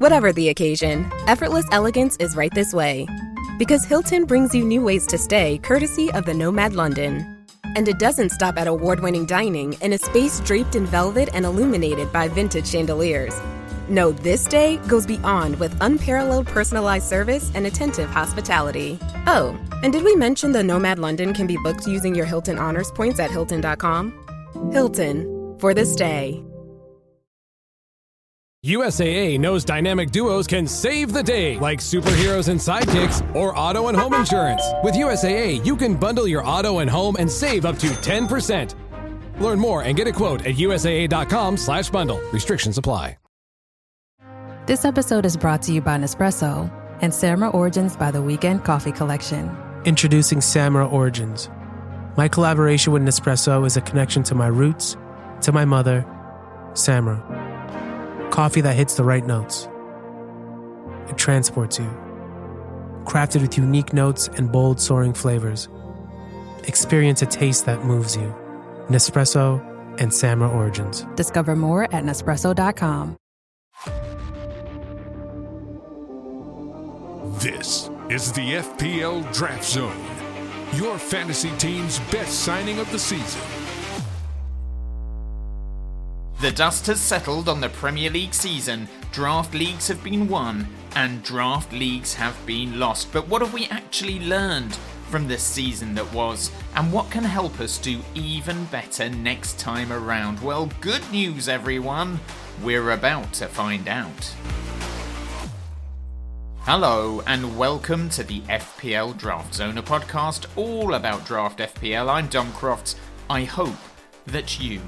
Whatever the occasion, effortless elegance is right this way. Because Hilton brings you new ways to stay courtesy of the Nomad London. And it doesn't stop at award-winning dining in a space draped in velvet and illuminated by vintage chandeliers. No, this day goes beyond with unparalleled personalized service and attentive hospitality. Oh, and did we mention the Nomad London can be booked using your Hilton Honors points at Hilton.com? Hilton, for the stay. USAA knows dynamic duos can save the day, like superheroes and sidekicks, or auto and home insurance. With USAA, you can bundle your auto and home and save up to 10%. Learn more and get a quote at USAA.com/bundle. Restrictions apply. This episode is brought to you by Nespresso and Samra Origins by the Weekend Coffee Collection. Introducing Samra Origins. My collaboration with Nespresso is a connection to my roots, to my mother, Samra. Coffee that hits the right notes. It transports you. Crafted with unique notes and bold soaring flavors. Experience a taste that moves you. Nespresso and Samra Origins. Discover more at Nespresso.com. This is the FPL Draft Zone, your fantasy team's best signing of the season. The dust has settled on the Premier League season, draft leagues have been won, and draft leagues have been lost. But what have we actually learned from this season that was, and what can help us do even better next time around? Well, good news everyone, we're about to find out. Hello and welcome to the FPL Draft Zone, a podcast all about draft FPL. I'm Dom Crofts. I hope that you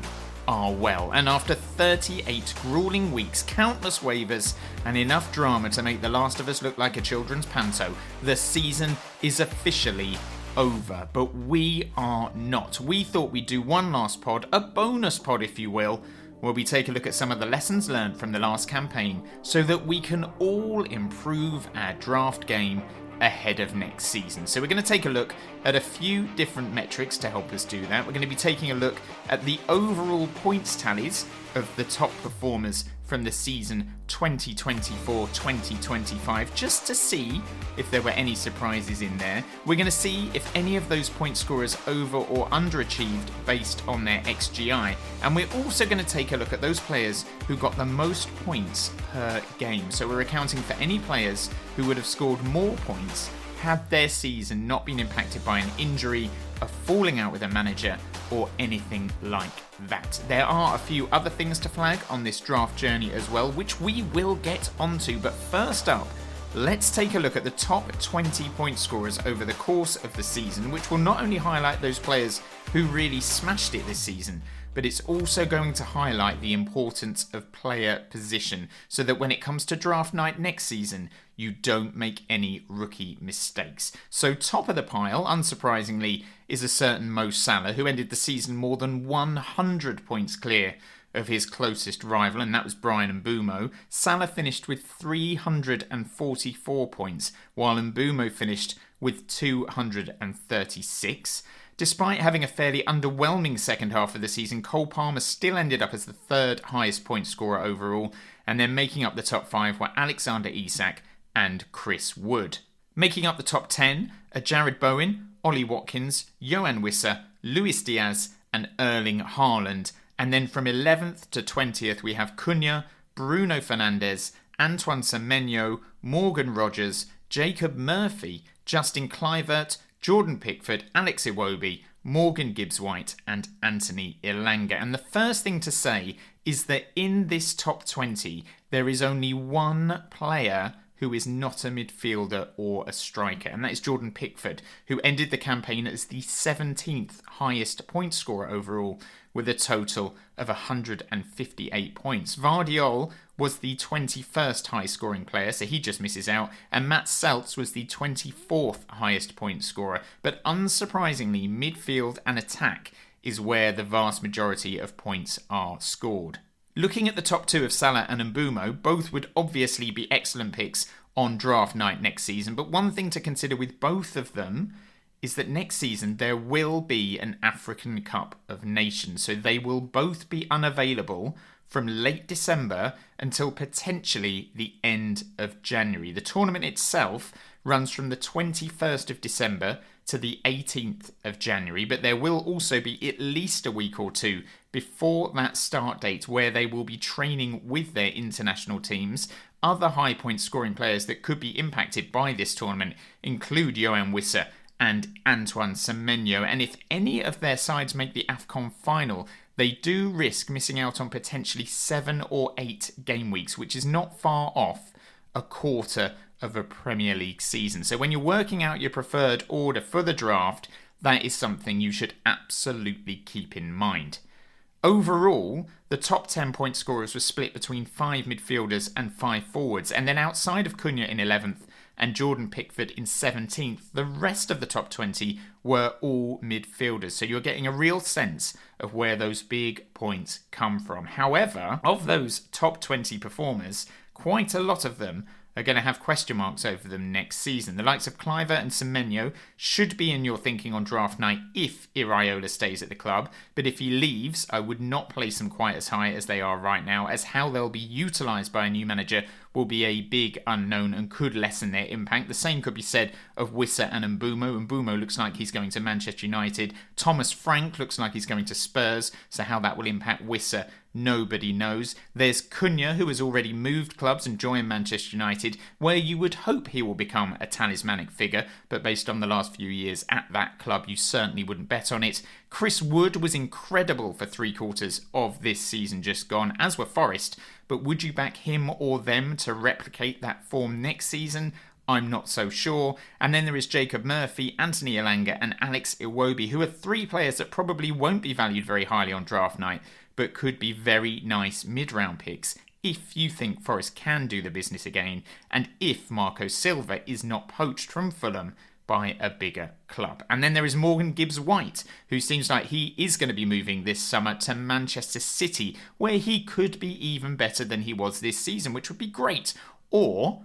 are well, and after 38 grueling weeks, countless waivers, and enough drama to make The Last of Us look like a children's panto, the season is officially over. But we are not. We thought we'd do one last pod, a bonus pod if you will, where we take a look at some of the lessons learned from the last campaign so that we can all improve our draft game ahead of next season. So we're going to take a look at a few different metrics to help us do that. We're going to be taking a look at the overall points tallies of the top performers from the season 2024-2025, just to see if there were any surprises in there. We're going to see if any of those point scorers over or underachieved based on their XGI. And we're also going to take a look at those players who got the most points per game. So we're accounting for any players who would have scored more points had their season not been impacted by an injury, a falling out with a manager, or anything like that. There are a few other things to flag on this draft journey as well, which we will get onto. But first up, let's take a look at the top 20 point scorers over the course of the season, which will not only highlight those players who really smashed it this season, but it's also going to highlight the importance of player position so that when it comes to draft night next season, you don't make any rookie mistakes. So top of the pile, unsurprisingly, is a certain Mo Salah, who ended the season more than 100 points clear of his closest rival, and that was Brian Mbeumo. Salah finished with 344 points, while Mbeumo finished with 236. Despite having a fairly underwhelming second half of the season, Cole Palmer still ended up as the third highest point scorer overall, and then making up the top 5 were Alexander Isak and Chris Wood. Making up the top 10 are Jared Bowen, Ollie Watkins, Yohan Wissa, Luis Diaz and Erling Haaland. And then from 11th to 20th we have Cunha, Bruno Fernandes, Antoine Semenyo, Morgan Rogers, Jacob Murphy, Justin Kluivert, Jordan Pickford, Alex Iwobi, Morgan Gibbs-White and Anthony Elanga. And the first thing to say is that in this top 20 there is only one player who is not a midfielder or a striker, and that is Jordan Pickford, who ended the campaign as the 17th highest point scorer overall with a total of 158 points. Vardiol was the 21st highest scoring player, so he just misses out, and Matt Seltz was the 24th highest point scorer. But unsurprisingly, midfield and attack is where the vast majority of points are scored. Looking at the top two of Salah and Mbeumo, both would obviously be excellent picks on draft night next season, but one thing to consider with both of them is that next season there will be an African Cup of Nations, so they will both be unavailable from late December until potentially the end of January. The tournament itself runs from the 21st of December to the 18th of January, but there will also be at least a week or two before that start date where they will be training with their international teams. Other high point scoring players that could be impacted by this tournament include Yoann Wissa and Antoine Semenyo, and if any of their sides make the AFCON final, they do risk missing out on potentially 7 or 8 game weeks, which is not far off a quarter of a Premier League season. So when you're working out your preferred order for the draft, that is something you should absolutely keep in mind. Overall, the top 10 point scorers were split between 5 midfielders and 5 forwards, and then outside of Cunha in 11th and Jordan Pickford in 17th, the rest of the top 20 were all midfielders. So you're getting a real sense of where those big points come from. However, of those top 20 performers, quite a lot of them are going to have question marks over them next season. The likes of Cliver and Semenyo should be in your thinking on draft night if Iraola stays at the club, but if he leaves, I would not place them quite as high as they are right now, as how they'll be utilised by a new manager will be a big unknown and could lessen their impact. The same could be said of Wissa and Mbeumo. Mbeumo looks like he's going to Manchester United. Thomas Frank looks like he's going to Spurs, so how that will impact Wissa, nobody knows. There's Cunha, who has already moved clubs and joined Manchester United, where you would hope he will become a talismanic figure, but based on the last few years at that club, you certainly wouldn't bet on it. Chris Wood was incredible for 3/4 of this season just gone, as were Forest, but would you back him or them to replicate that form next season? I'm not so sure. And then there is Jacob Murphy, Anthony Elanga and Alex Iwobi, who are 3 players that probably won't be valued very highly on draft night, but could be very nice mid-round picks if you think Forest can do the business again, and if Marco Silva is not poached from Fulham by a bigger club. And then there is Morgan Gibbs-White, who seems like he is going to be moving this summer to Manchester City, where he could be even better than he was this season, which would be great. Or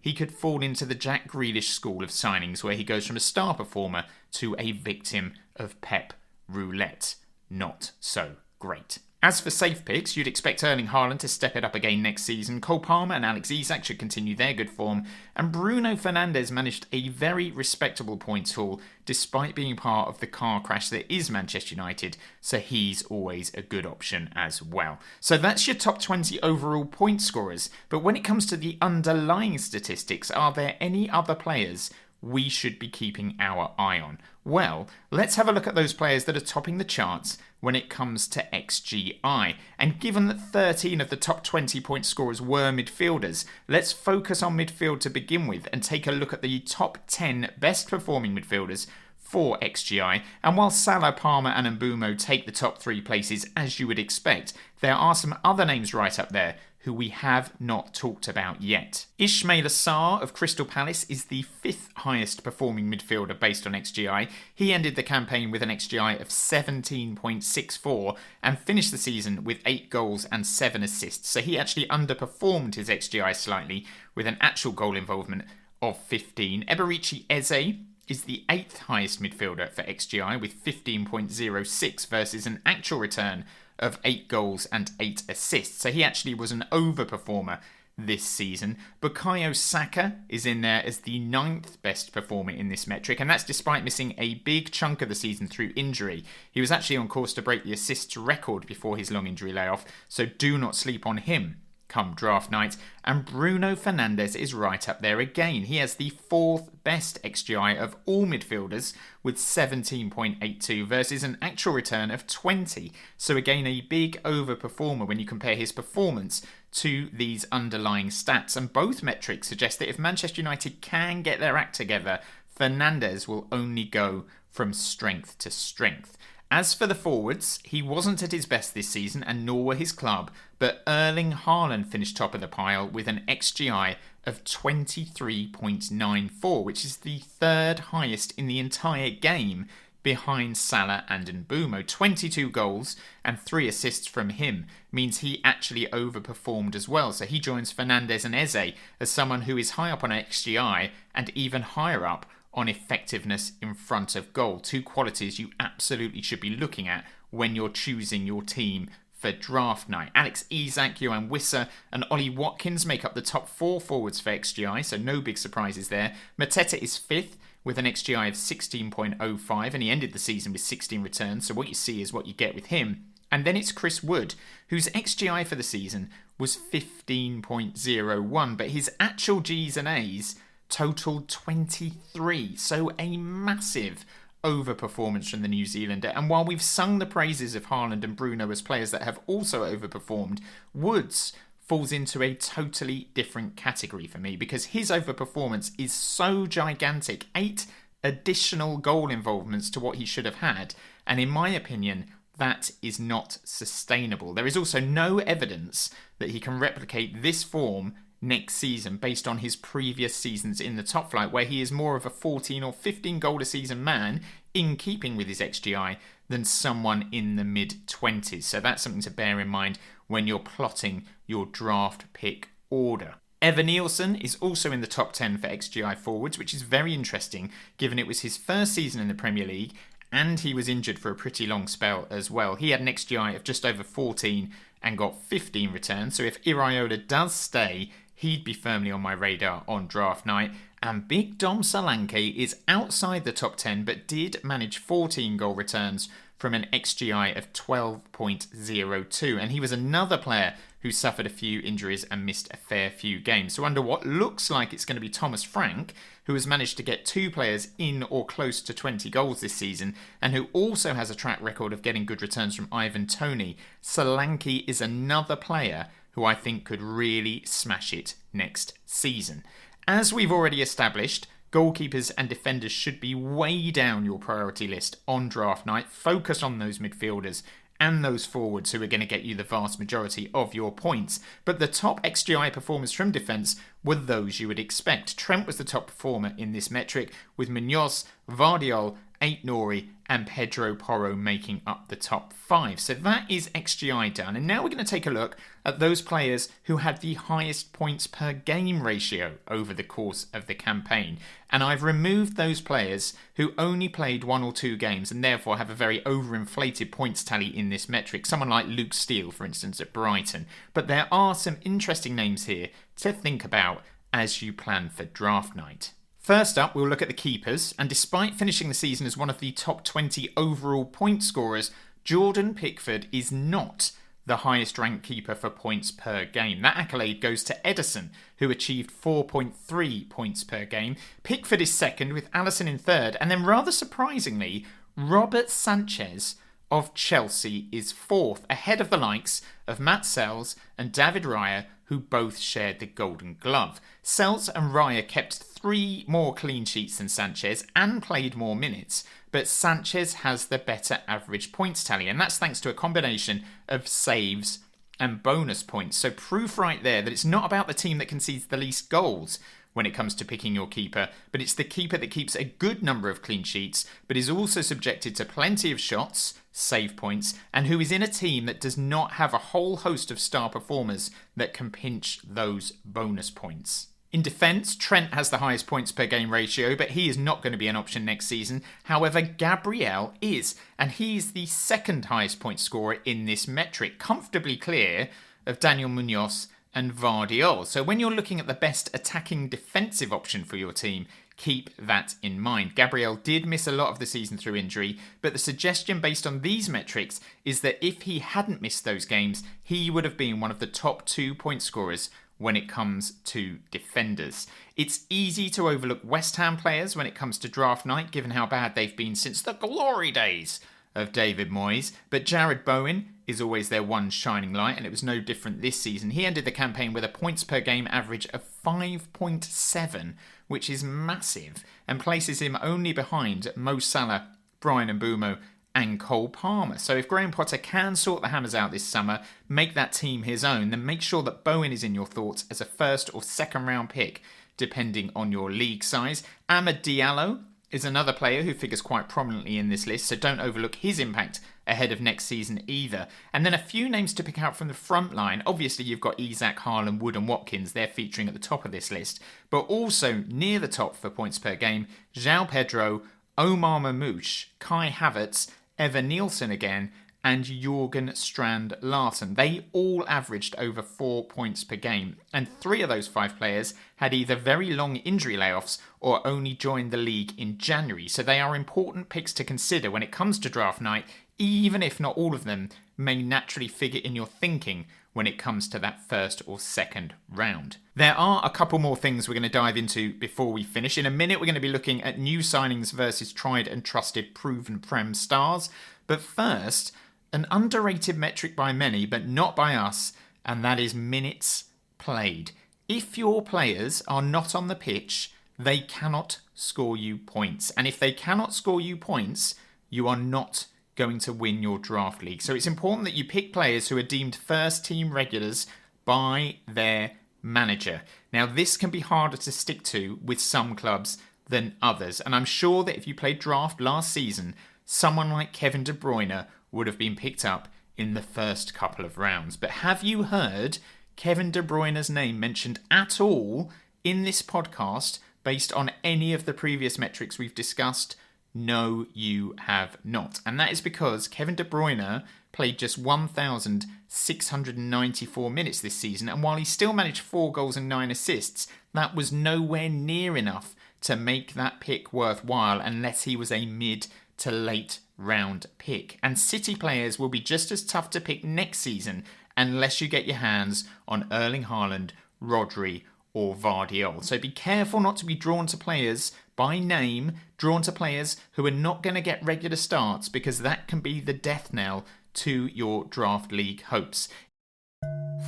he could fall into the Jack Grealish school of signings, where he goes from a star performer to a victim of Pep roulette. Not so great. As for safe picks, you'd expect Erling Haaland to step it up again next season. Cole Palmer and Alex Isak should continue their good form. And Bruno Fernandes managed a very respectable points haul despite being part of the car crash that is Manchester United. So he's always a good option as well. So that's your top 20 overall point scorers. But when it comes to the underlying statistics, are there any other players we should be keeping our eye on? Well, let's have a look at those players that are topping the charts when it comes to XGI. And given that 13 of the top 20 point scorers were midfielders, let's focus on midfield to begin with and take a look at the top 10 best performing midfielders for XGI. And while Salah, Palmer and Mbeumo take the top 3 places as you would expect, there are some other names right up there who we have not talked about yet. Ismaila Sarr of Crystal Palace is the 5th highest performing midfielder based on XGI. He ended the campaign with an XGI of 17.64 and finished the season with 8 goals and 7 assists. So he actually underperformed his XGI slightly with an actual goal involvement of 15. Eberici Eze is the 8th highest midfielder for XGI with 15.06 versus an actual return of 8 goals and 8 assists. So he actually was an overperformer this season. Bukayo Saka is in there as the 9th best performer in this metric, and that's despite missing a big chunk of the season through injury. He was actually on course to break the assists record before his long injury layoff, so do not sleep on him come draft night. And Bruno Fernandes is right up there again. He has the 4th best XGI of all midfielders with 17.82 versus an actual return of 20. So again, a big overperformer when you compare his performance to these underlying stats. And both metrics suggest that if Manchester United can get their act together, Fernandes will only go from strength to strength. As for the forwards, he wasn't at his best this season, and nor were his club, but Erling Haaland finished top of the pile with an XGI of 23.94, which is the 3rd highest in the entire game behind Salah and Mbeumo. 22 goals and 3 assists from him means he actually overperformed as well. So he joins Fernandes and Eze as someone who is high up on XGI and even higher up on effectiveness in front of goal. 2 qualities you absolutely should be looking at when you're choosing your team for draft night. Alex Isak, Johan Wissa and Ollie Watkins make up the top 4 forwards for XGI, so no big surprises there. Mateta is 5th with an XGI of 16.05, and he ended the season with 16 returns, so what you see is what you get with him. And then it's Chris Wood, whose XGI for the season was 15.01, but his actual Gs and As totaled 23, so a massive overperformance from the New Zealander. And while we've sung the praises of Haaland and Bruno as players that have also overperformed, Woods falls into a totally different category for me because his overperformance is so gigantic. 8 additional goal involvements to what he should have had, and in my opinion, that is not sustainable. There is also no evidence that he can replicate this form next season based on his previous seasons in the top flight, where he is more of a 14 or 15 goal a season man in keeping with his XGI than someone in the mid-20s. So that's something to bear in mind when you're plotting your draft pick order. Evan Nielsen is also in the top 10 for XGI forwards, which is very interesting given it was his first season in the Premier League and he was injured for a pretty long spell as well. He had an XGI of just over 14 and got 15 returns, so if Iraola does stay, he'd be firmly on my radar on draft night. And Big Dom Solanke is outside the top 10 but did manage 14 goal returns from an XGI of 12.02, and he was another player who suffered a few injuries and missed a fair few games. So under what looks like it's going to be Thomas Frank, who has managed to get 2 players in or close to 20 goals this season, and who also has a track record of getting good returns from Ivan Toney, Solanke is another player who I think could really smash it next season. As we've already established, goalkeepers and defenders should be way down your priority list on draft night. Focus on those midfielders and those forwards who are going to get you the vast majority of your points. But the top XGI performers from defence were those you would expect. Trent was the top performer in this metric, with Munoz, Vardiol, Aït-Nouri and Pedro Porro making up the top 5. So that is XGI done. And now we're going to take a look at those players who had the highest points per game ratio over the course of the campaign. And I've removed those players who only played 1 or 2 games and therefore have a very overinflated points tally in this metric. Someone like Luke Steele, for instance, at Brighton. But there are some interesting names here to think about as you plan for draft night. First up, we'll look at the keepers, and despite finishing the season as one of the top 20 overall point scorers, Jordan Pickford is not the highest ranked keeper for points per game. That accolade goes to Ederson, who achieved 4.3 points per game. Pickford is second, with Alisson in third, and then rather surprisingly, Robert Sanchez of Chelsea is fourth, ahead of the likes of Matt Sells and David Raya, who both shared the Golden Glove. Sells and Raya kept 3 more clean sheets than Sanchez and played more minutes, but Sanchez has the better average points tally, and that's thanks to a combination of saves and bonus points. So proof right there that it's not about the team that concedes the least goals when it comes to picking your keeper, but it's the keeper that keeps a good number of clean sheets, but is also subjected to plenty of shots, save points, and who is in a team that does not have a whole host of star performers that can pinch those bonus points. In defence, Trent has the highest points per game ratio, but he is not going to be an option next season. However, Gabriel is, and he's the second highest point scorer in this metric, comfortably clear of Daniel Munoz and Vardiol. So when you're looking at the best attacking defensive option for your team, keep that in mind. Gabriel did miss a lot of the season through injury, but the suggestion based on these metrics is that if he hadn't missed those games, he would have been one of the top 2 point scorers when it comes to defenders. It's easy to overlook West Ham players when it comes to draft night, given how bad they've been since the glory days of David Moyes, but Jared Bowen is always their one shining light, and it was no different this season. He ended the campaign with a points per game average of 5.7, which is massive, and places him only behind Mo Salah, Brian Mbeumo and Cole Palmer. So if Graham Potter can sort the hammers out this summer, make that team his own, then make sure that Bowen is in your thoughts as a first or second round pick, depending on your league size. Amad Diallo is another player who figures quite prominently in this list, so don't overlook his impact ahead of next season either. And then a few names to pick out from the front line. Obviously, you've got Isak, Haaland, Wood and Watkins. They're featuring at the top of this list. But also near the top for points per game, João Pedro, Omar Mamouche, Kai Havertz, Evan Nielsen again, and Jürgen Strand Larsen. They all averaged over 4 points per game, and 3 of those 5 players had either very long injury layoffs or only joined the league in January. So they are important picks to consider when it comes to draft night, even if not all of them may naturally figure in your thinking when it comes to that first or second round. There are a couple more things we're going to dive into before we finish. In a minute, we're going to be looking at new signings versus tried and trusted proven Prem stars. But first, an underrated metric by many, but not by us, and that is minutes played. If your players are not on the pitch, they cannot score you points. And if they cannot score you points, you are not going to win your draft league. So it's important that you pick players who are deemed first team regulars by their manager. Now, this can be harder to stick to with some clubs than others. And I'm sure that if you played draft last season, someone like Kevin De Bruyne would have been picked up in the first couple of rounds. But have you heard Kevin De Bruyne's name mentioned at all in this podcast based on any of the previous metrics we've discussed? No, you have not. And that is because Kevin De Bruyne played just 1,694 minutes this season, and while he still managed 4 goals and 9 assists, that was nowhere near enough to make that pick worthwhile unless he was a mid to late round pick. And City players will be just as tough to pick next season unless you get your hands on Erling Haaland, Rodri or Vardiol. So be careful not to be drawn to players by name, drawn to players who are not going to get regular starts, because that can be the death knell to your draft league hopes.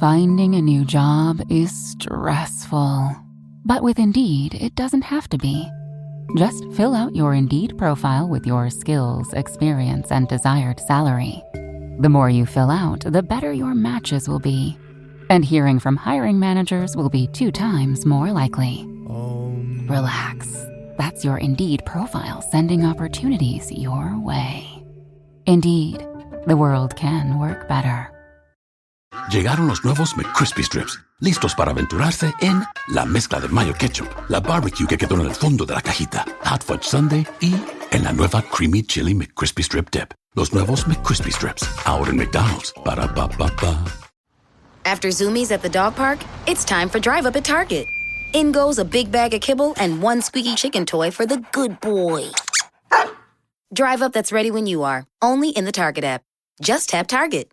Finding a new job is stressful. But with Indeed, it doesn't have to be. Just fill out your Indeed profile with your skills, experience, and desired salary. The more you fill out, the better your matches will be. And hearing from hiring managers will be 2 times more likely. Relax. That's your Indeed profile sending opportunities your way. Indeed, the world can work better. Llegaron los nuevos McCrispy Strips, listos para aventurarse en la mezcla de mayo ketchup, la barbecue que quedó en el fondo de la cajita, hot fudge sundae y en la nueva creamy chili McCrispy Strip dip. Los nuevos McCrispy Strips, ahora en McDonald's. Para pa pa pa. After Zoomies at the dog park, it's time for Drive Up at Target. In goes a big bag of kibble and 1 squeaky chicken toy for the good boy. Drive Up that's ready when you are, only in the Target app. Just tap Target.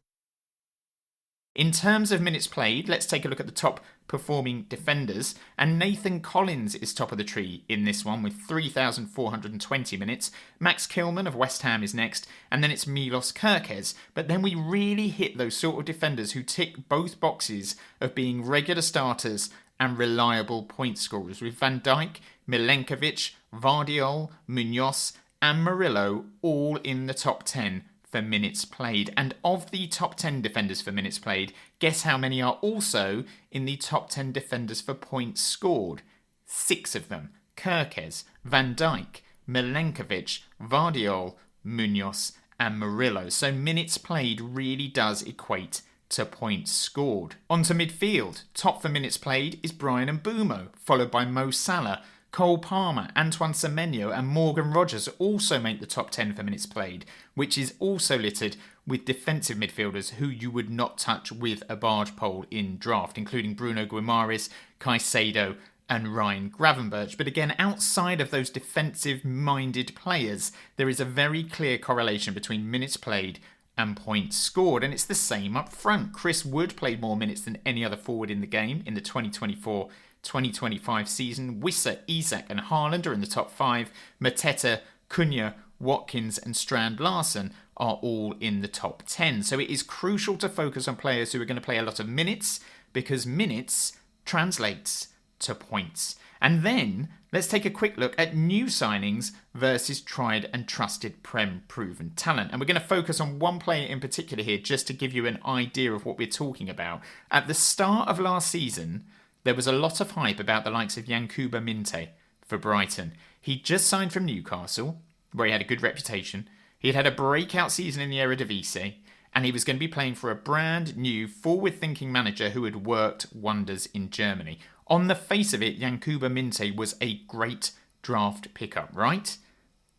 In terms of minutes played, let's take a look at the top performing defenders. And Nathan Collins is top of the tree in this one with 3,420 minutes. Max Kilman of West Ham is next. And then it's Milos Kerkez. But then we really hit those sort of defenders who tick both boxes of being regular starters and reliable point scorers, with Van Dijk, Milenkovic, Vardiol, Munoz and Murillo all in the top 10 for minutes played. And of the top 10 defenders for minutes played, guess how many are also in the top 10 defenders for points scored? 6 of them. Kerkez, Van Dijk, Milenkovic, Vardiol, Munoz and Murillo. So minutes played really does equate to points scored. On to midfield. Top for minutes played is Brian Mbeumo, followed by Mo Salah. Cole Palmer, Antoine Semenyo and Morgan Rogers also make the top 10 for minutes played, which is also littered with defensive midfielders who you would not touch with a barge pole in draft, including Bruno Guimaraes, Caicedo and Ryan Gravenberch. But again, outside of those defensive-minded players, there is a very clear correlation between minutes played and points scored, and it's the same up front. Chris Wood played more minutes than any other forward in the game in the 2024-2025 season. Wissa, Isak and Haaland are in the top 5. Mateta, Cunha, Watkins and Strand Larsen are all in the top 10. So it is crucial to focus on players who are going to play a lot of minutes, because minutes translates to points. And then let's take a quick look at new signings versus tried and trusted Prem proven talent. And we're going to focus on one player in particular here just to give you an idea of what we're talking about. At the start of last season, there was a lot of hype about the likes of Yankuba Minte for Brighton. He just signed from Newcastle, where he had a good reputation. He had had a breakout season in the Eredivisie, and he was going to be playing for a brand new forward-thinking manager who had worked wonders in Germany. On the face of it, Yankuba Minte was a great draft pickup, right?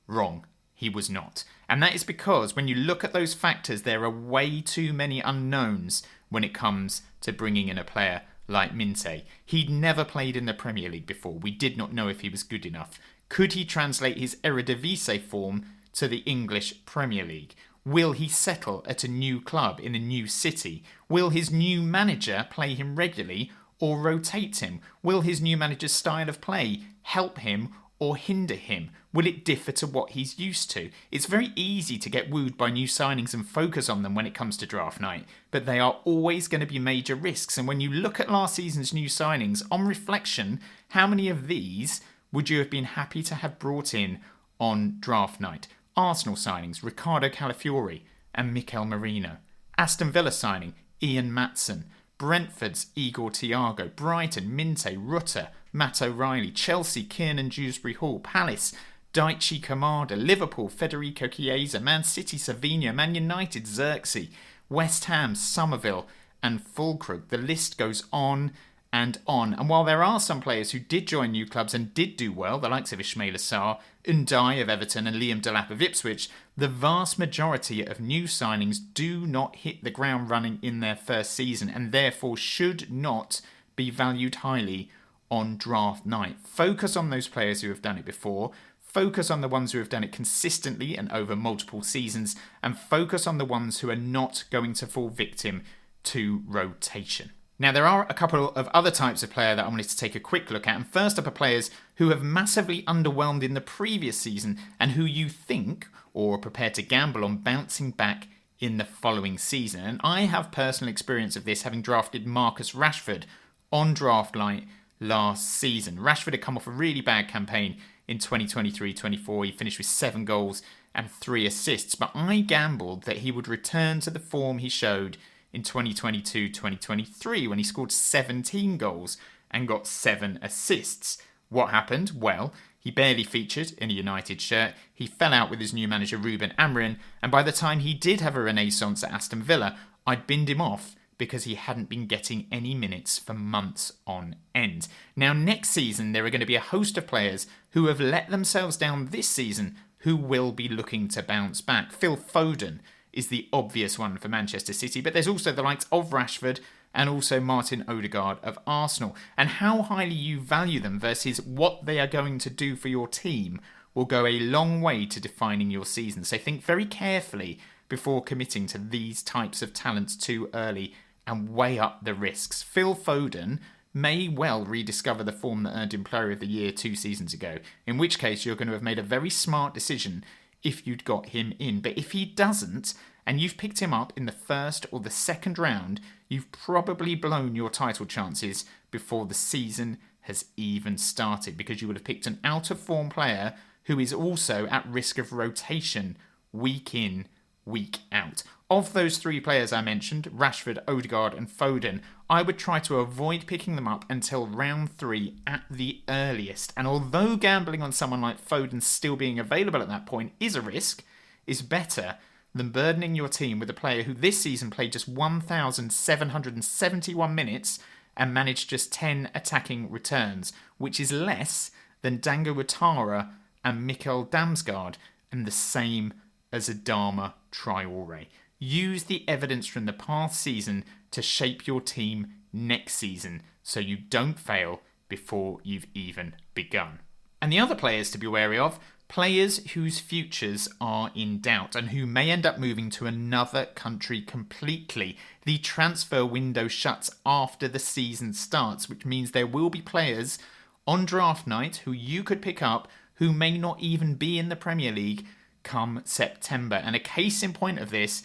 Wrong. He was not. And that is because when you look at those factors, there are way too many unknowns when it comes to bringing in a player like Minte. He'd never played in the Premier League before. We did not know if he was good enough. Could he translate his Eredivisie form to the English Premier League? Will he settle at a new club in a new city? Will his new manager play him regularly or rotate him? Will his new manager's style of play help him or hinder him? Will it differ to what he's used to? It's very easy to get wooed by new signings and focus on them when it comes to draft night, but they are always going to be major risks. And when you look at last season's new signings, on reflection, how many of these would you have been happy to have brought in on draft night? Arsenal signings, Ricardo Calafiori and Mikel Merino. Aston Villa signing, Ian Matson. Brentford's Igor Thiago. Brighton, Minte, Rutter, Matt O'Reilly. Chelsea, Kiernan Dewsbury-Hall. Palace, Daichi Kamada. Liverpool, Federico Chiesa. Man City, Savinho. Man United, Xerxes. West Ham, Somerville and Fulkrug. The list goes on and on. And while there are some players who did join new clubs and did do well, the likes of Ismaila Sarr, Ndiaye of Everton and Liam Delap of Ipswich, the vast majority of new signings do not hit the ground running in their first season and therefore should not be valued highly on draft night. Focus on those players who have done it before, focus on the ones who have done it consistently and over multiple seasons, and focus on the ones who are not going to fall victim to rotation. Now, there are a couple of other types of player that I wanted to take a quick look at. And first up are players who have massively underwhelmed in the previous season and who you think or are prepared to gamble on bouncing back in the following season. And I have personal experience of this, having drafted Marcus Rashford on draft night last season. Rashford had come off a really bad campaign in 2023-24. He finished with 7 goals and 3 assists. But I gambled that he would return to the form he showed in 2022-2023 when he scored 17 goals and got 7 assists. What happened? Well, he barely featured in a United shirt. He fell out with his new manager Ruben Amorim, and by the time he did have a renaissance at Aston Villa, I'd binned him off because he hadn't been getting any minutes for months on end. Now, next season, there are going to be a host of players who have let themselves down this season who will be looking to bounce back. Phil Foden is the obvious one for Manchester City, but there's also the likes of Rashford and also Martin Odegaard of Arsenal. And how highly you value them versus what they are going to do for your team will go a long way to defining your season. So think very carefully before committing to these types of talents too early and weigh up the risks. Phil Foden may well rediscover the form that earned him Player of the Year 2 seasons ago, in which case you're going to have made a very smart decision if you'd got him in. But if he doesn't, and you've picked him up in the first or the second round, you've probably blown your title chances before the season has even started, because you would have picked an out-of-form player who is also at risk of rotation week in, week out. Of those 3 players I mentioned, Rashford, Odegaard and Foden, I would try to avoid picking them up until round 3 at the earliest. And although gambling on someone like Foden still being available at that point is a risk, is better than burdening your team with a player who this season played just 1,771 minutes and managed just 10 attacking returns, which is less than Dango Ouattara and Mikkel Damsgaard, and the same as Adama Traore. Use the evidence from the past season to shape your team next season so you don't fail before you've even begun. And the other players to be wary of, players whose futures are in doubt and who may end up moving to another country completely. The transfer window shuts after the season starts, which means there will be players on draft night who you could pick up who may not even be in the Premier League come September. And a case in point of this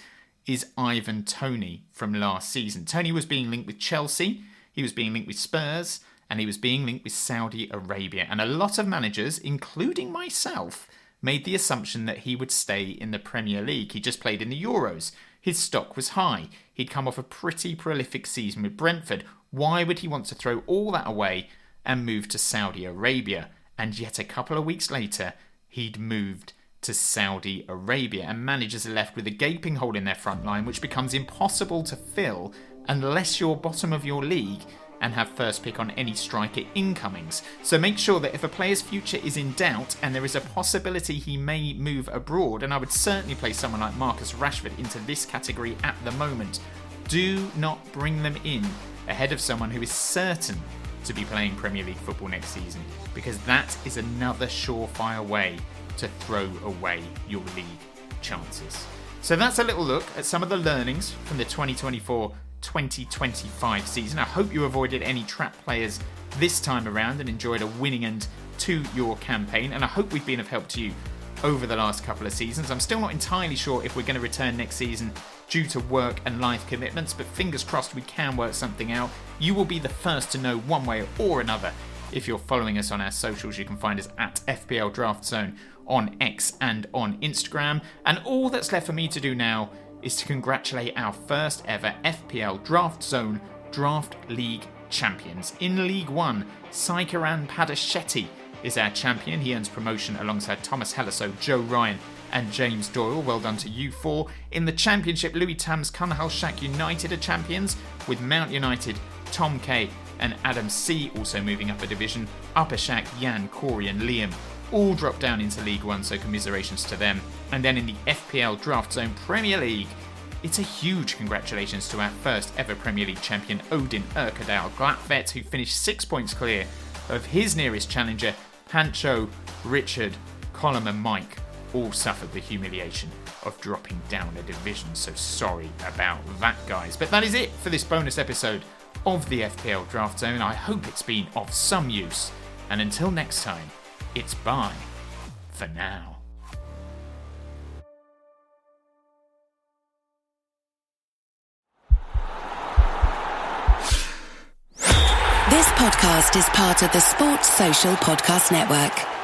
is Ivan Toney from last season. Toney was being linked with Chelsea, he was being linked with Spurs, and he was being linked with Saudi Arabia. And a lot of managers, including myself, made the assumption that he would stay in the Premier League. He just played in the Euros. His stock was high. He'd come off a pretty prolific season with Brentford. Why would he want to throw all that away and move to Saudi Arabia? And yet a couple of weeks later, he'd moved to Saudi Arabia, and managers are left with a gaping hole in their front line, which becomes impossible to fill unless you're bottom of your league and have first pick on any striker incomings. So make sure that if a player's future is in doubt and there is a possibility he may move abroad, and I would certainly place someone like Marcus Rashford into this category at the moment, do not bring them in ahead of someone who is certain to be playing Premier League football next season, because that is another surefire way to throw away your league chances. So that's a little look at some of the learnings from the 2024-2025 season. I hope you avoided any trap players this time around and enjoyed a winning end to your campaign, and I hope we've been of help to you over the last couple of seasons. I'm still not entirely sure if we're going to return next season due to work and life commitments, but fingers crossed we can work something out. You will be the first to know one way or another if you're following us on our socials. You can find us at FPL Draft Zone on X and on Instagram. And all that's left for me to do now is to congratulate our first ever FPL Draft Zone Draft League champions. In League 1, Saikaran Padashetty is our champion. He earns promotion alongside Thomas Helliso, Joe Ryan and James Doyle. Well done to you four. In the Championship, Louis Tams Kunhalshak United are champions, with Mount United, Tom K and Adam C also moving up a division. Upper Shack, Jan, Corey and Liam all dropped down into League 1, so commiserations to them. And then in the FPL Draft Zone Premier League, it's a huge congratulations to our first ever Premier League champion, Odin Erkadal Glatvet, who finished 6 points clear of his nearest challenger. Pancho, Richard, Colm and Mike all suffered the humiliation of dropping down a division, so sorry about that, guys. But that is it for this bonus episode of the FPL Draft Zone. I hope it's been of some use, and until next time, it's bye for now. This podcast is part of the Sports Social Podcast Network.